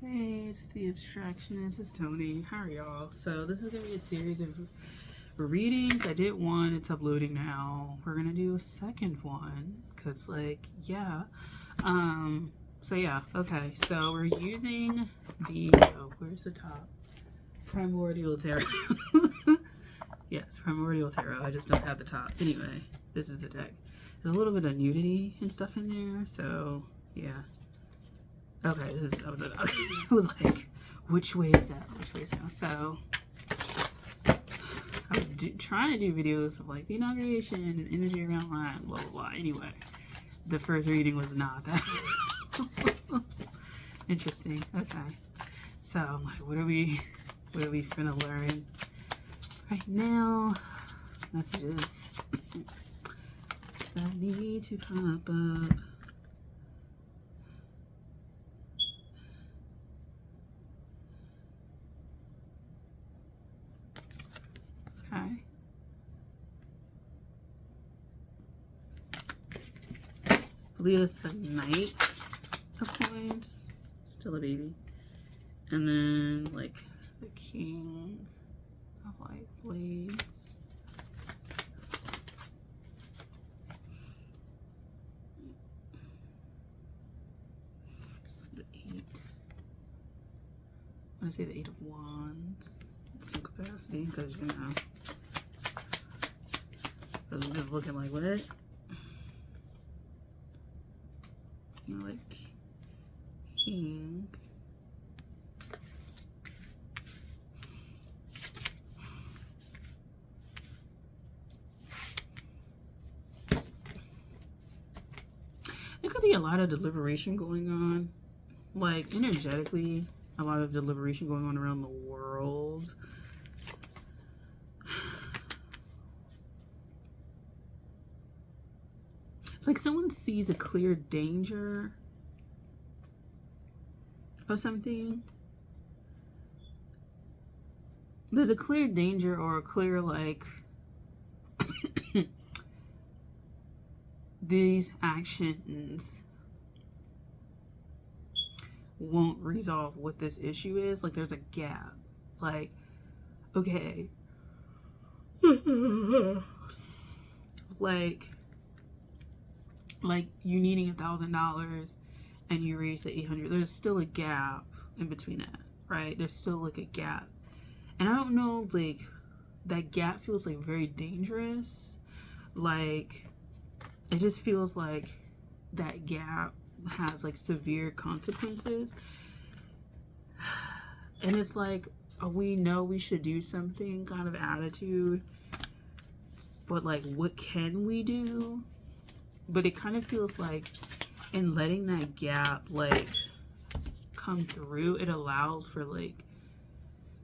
Hey, it's the Abstractionist. It's Tony. How are y'all? So this is gonna be a series of readings. I did one. It's uploading now. We're gonna do a second one because, like, yeah. So yeah. Okay. So we're using the where's the top? Primordial Tarot. Yes, Primordial Tarot. I just don't have the top. Anyway, this is the deck. There's a little bit of nudity and stuff in there. So yeah. Okay, this is, I was like, which way is that? Which way is that? So, I was trying to do videos of like the inauguration and energy around line, blah, blah, blah. Anyway, the first reading was not that interesting. Okay. So, I'm like, what are we finna learn right now? Messages that need to pop up. Okay. I believe it's the Knight of Coins. Still a baby. And then, like, the King of, like, Blades. It's the 8. I want to say the 8 of Wands. Some capacity, because, you know, I was just looking like, what? You know, like, King. There could be a lot of deliberation going on. Like, energetically, a lot of deliberation going on around the world. Like someone sees a clear danger of something. There's a clear danger or a clear, like, these actions won't resolve what this issue is. Like, there's a gap. Like, okay. like you needing $1,000 and you raise to 800. There's still a gap in between that, right? There's still like a gap. And I don't know, like, that gap feels like very dangerous. Like, it just feels like that gap has like severe consequences. And it's like, we know we should do something kind of attitude, but like, what can we do? But it kind of feels like in letting that gap like come through, it allows for like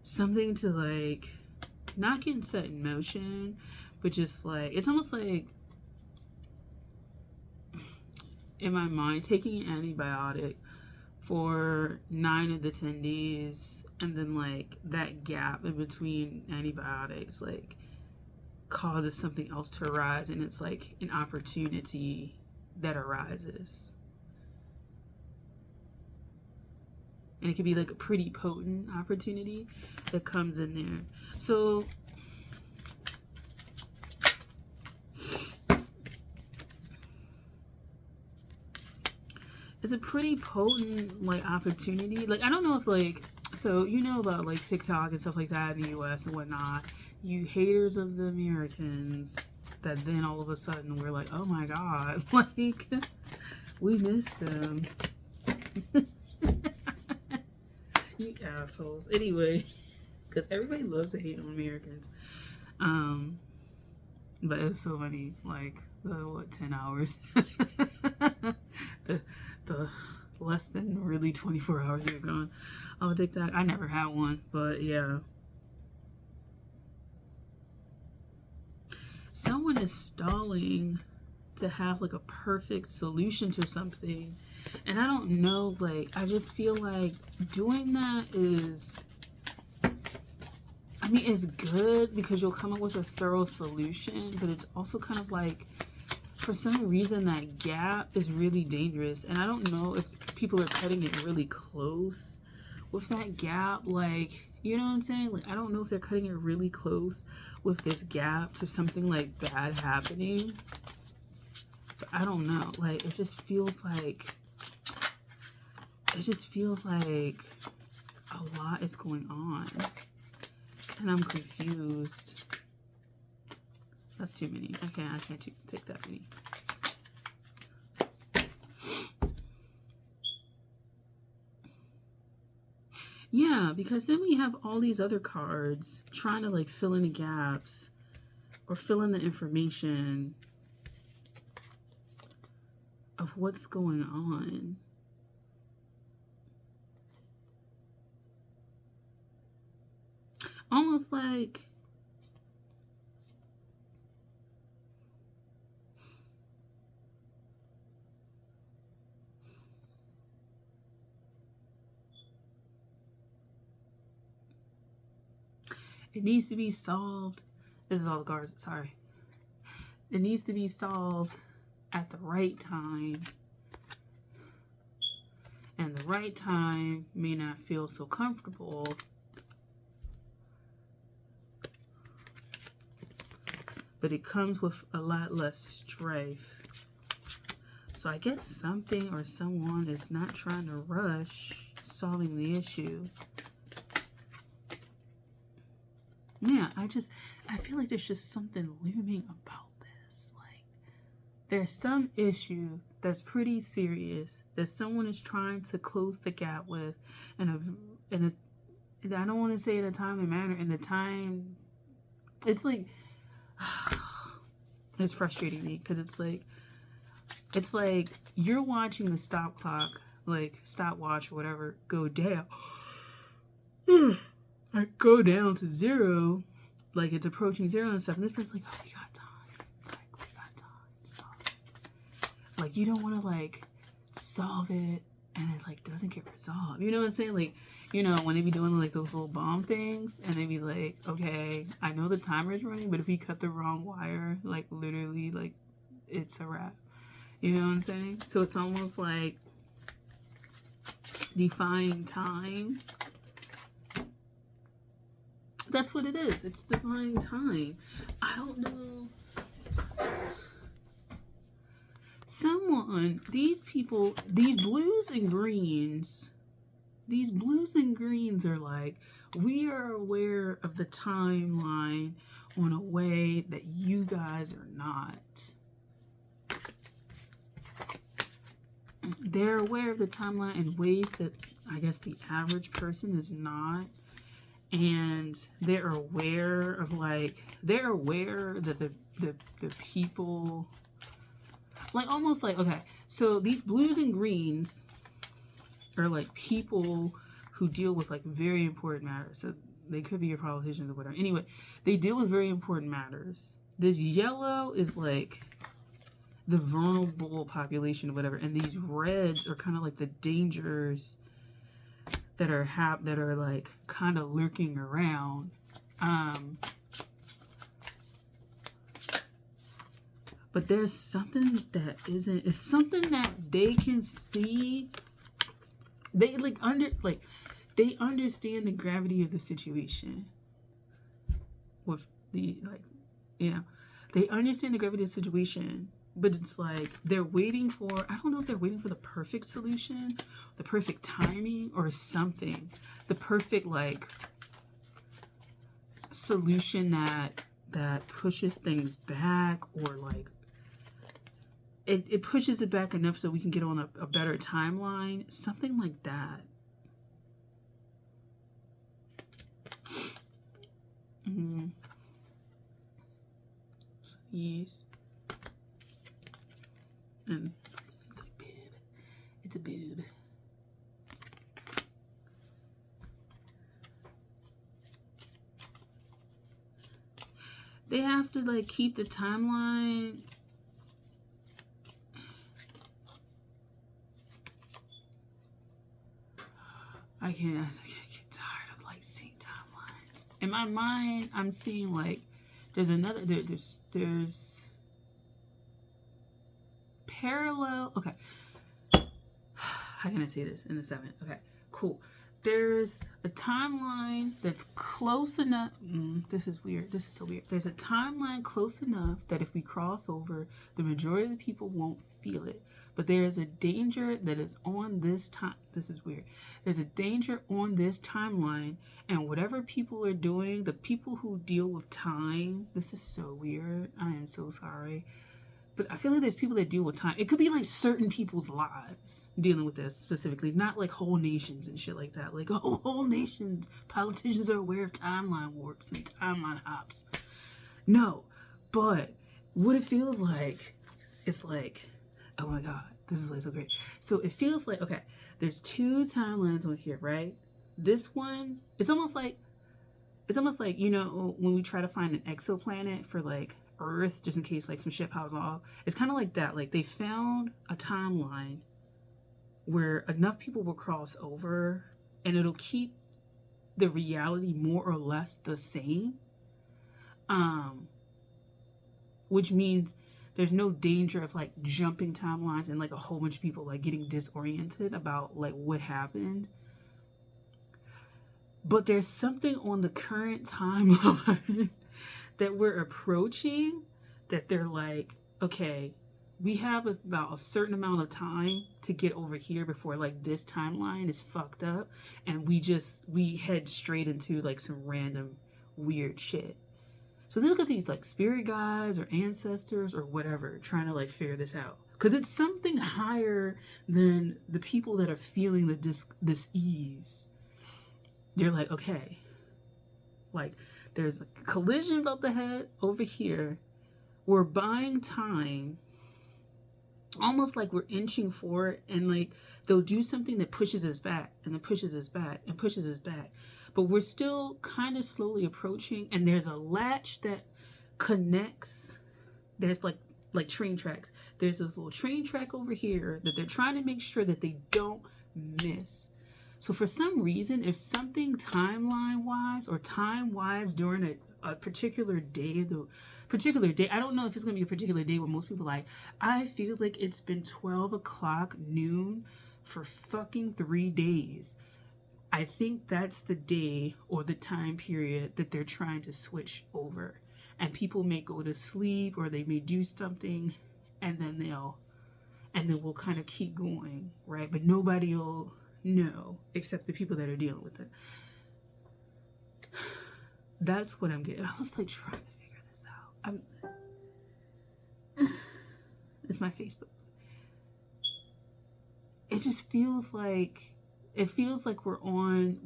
something to like not get set in motion, but just like, it's almost like, in my mind, taking an antibiotic for 9 of the 10 days, and then like that gap in between antibiotics like causes something else to arise, and it's like an opportunity that arises, and it could be like a pretty potent opportunity that comes in there. So it's a pretty potent like opportunity. Like, I don't know if like, so you know about like TikTok and stuff like that in the US and whatnot, you haters of the Americans, that then all of a sudden we're like, oh my god, like, we miss them. You assholes. Anyway, because everybody loves to hate on Americans. But it was so funny, like, what, 10 hours? the less than really 24 hours you're gone on TikTok. I never had one, but yeah. Someone is stalling to have like a perfect solution to something. And I don't know, like, I just feel like doing that is, I mean, it's good because you'll come up with a thorough solution, but it's also kind of like, for some reason, that gap is really dangerous. And I don't know if people are cutting it really close with that gap, like, you know what I'm saying? Like, I don't know if they're cutting it really close with this gap to something like bad happening. But I don't know. Like, it just feels like a lot is going on. And I'm confused. That's too many. I can't take that many. Yeah, because then we have all these other cards trying to like fill in the gaps or fill in the information of what's going on. Almost like it needs to be solved. This is all the cards, sorry. It needs to be solved at the right time. And the right time may not feel so comfortable. But it comes with a lot less strife. So I guess something or someone is not trying to rush solving the issue. Yeah, I feel like there's just something looming about this. Like, there's some issue that's pretty serious that someone is trying to close the gap with, and I don't want to say in a timely manner. In the time, it's like it's frustrating me because it's like you're watching the stop clock, like stopwatch or whatever, go down. I go down to 0, like it's approaching 0 and stuff, and this person's like, oh, we got time. Like, we got time. Solve it. Like, you don't want to, like, solve it, and it, like, doesn't get resolved. You know what I'm saying? Like, you know, when they be doing, like, those little bomb things, and they be like, okay, I know the timer is running, but if we cut the wrong wire, like, literally, like, it's a wrap. You know what I'm saying? So it's almost like defying time. That's what it is. It's defying time. I don't know. Someone, these people, these blues and greens are like, we are aware of the timeline in a way that you guys are not. They're aware of the timeline in ways that I guess the average person is not. And they're aware of, like, they're aware that the people, like, almost like, okay, so these blues and greens are like people who deal with like very important matters. So they could be your politicians or whatever. Anyway, they deal with very important matters. This yellow is like the vulnerable population or whatever, and these reds are kind of like the dangers that are like kind of lurking around. But there's something that it's something that they can see. They they understand the gravity of the situation. With the, like, yeah, they understand the gravity of the situation. But it's like they're waiting for, I don't know if they're waiting for the perfect solution, the perfect timing, or something. The perfect, like, solution that pushes things back, or like it pushes it back enough so we can get on a better timeline. Something like that. Yes. And it's like boob. It's a boob. They have to, like, keep the timeline. I can't get tired of, like, seeing timelines. In my mind, I'm seeing, like, there's parallel. Okay. How can I say this in the 7th? Okay, cool. there's a timeline that's close enough. This is weird. This is so weird. There's a timeline close enough that if we cross over, the majority of the people won't feel it. But there is a danger that is on this time. This is weird. There's a danger on this timeline, and whatever people are doing, the people who deal with time, this is so weird. I am so sorry. But I feel like there's people that deal with time. It could be like certain people's lives dealing with this specifically, not like whole nations and shit like that. Like, oh, whole nations, politicians are aware of timeline warps and timeline hops. No, but what it feels like, it's like, oh my God, this is like so great. So it feels like, okay, there's two timelines on here, right? This one, it's almost like, you know, when we try to find an exoplanet for like Earth, just in case like some shit pops off. It's kind of like that. Like they found a timeline where enough people will cross over and it'll keep the reality more or less the same. Which means there's no danger of like jumping timelines and like a whole bunch of people like getting disoriented about like what happened. But there's something on the current timeline that we're approaching that they're like, okay, we have about a certain amount of time to get over here before like this timeline is fucked up, and we head straight into like some random weird shit. So this could be like spirit guides or ancestors or whatever trying to like figure this out, because it's something higher than the people that are feeling this ease. They're like, okay, like there's a collision about to head over here. We're buying time, almost like we're inching forward, and like they'll do something that pushes us back and then pushes us back and pushes us back. But we're still kind of slowly approaching, and there's a latch that connects. There's like train tracks. There's this little train track over here that they're trying to make sure that they don't miss. So for some reason, if something timeline-wise or time-wise during a particular day, I don't know if it's going to be a particular day where most people are like, I feel like it's been 12 o'clock noon for fucking 3 days. I think that's the day or the time period that they're trying to switch over. And people may go to sleep or they may do something, and then we'll kind of keep going, right? But nobody will know except the people that are dealing with it. That's what I'm getting. I was like trying to figure this out. It's my Facebook. It just feels like we're on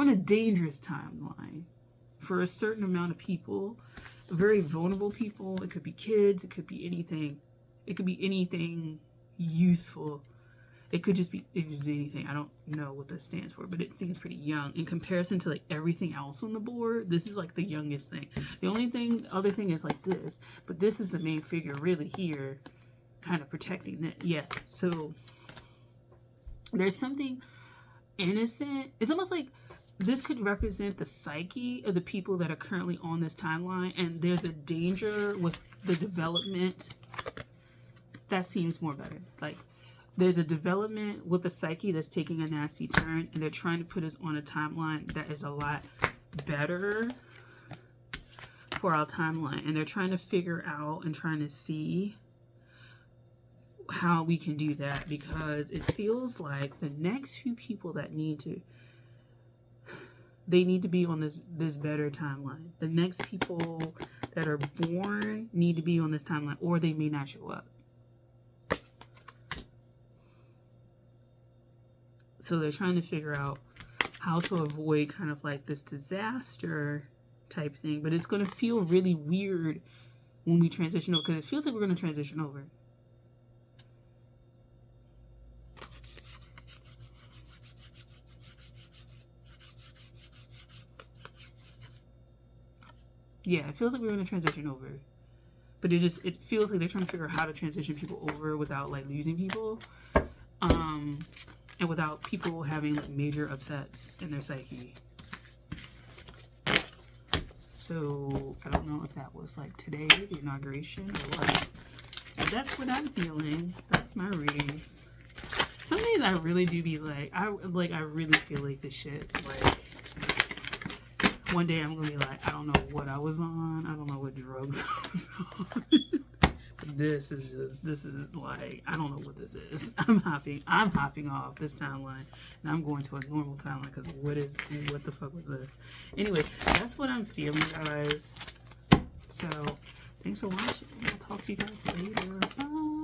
a dangerous timeline for a certain amount of people, very vulnerable people. It could be kids, it could be anything. It could be anything youthful. It could just be anything. I don't know what this stands for, but it seems pretty young in comparison to like everything else on the board. This is like the youngest thing. The other thing is like this, but this is the main figure really here, kind of protecting that. Yeah. So there's something innocent. It's almost like this could represent the psyche of the people that are currently on this timeline, and there's a danger with the development. That seems more better. Like, there's a development with the psyche that's taking a nasty turn, and they're trying to put us on a timeline that is a lot better for our timeline. And they're trying to figure out and trying to see how we can do that, because it feels like the next few people that need to be on this better timeline. The next people that are born need to be on this timeline, or they may not show up. So they're trying to figure out how to avoid kind of like this disaster type thing. But it's going to feel really weird when we transition over, because it feels like we're going to transition over. Yeah, it feels like we're going to transition over. But it feels like they're trying to figure out how to transition people over without like losing people. And without people having like major upsets in their psyche. So I don't know if that was like today, the inauguration, or what. But that's what I'm feeling. That's my readings. some days I really do be like, I really feel like this shit. Like, one day I'm gonna be like, I don't know what I was on. I don't know what drugs I was on. This is like, I don't know what this is. I'm hopping off this timeline and I'm going to a normal timeline because what the fuck was this? Anyway, that's what I'm feeling, guys. So thanks for watching. I'll talk to you guys later. Bye.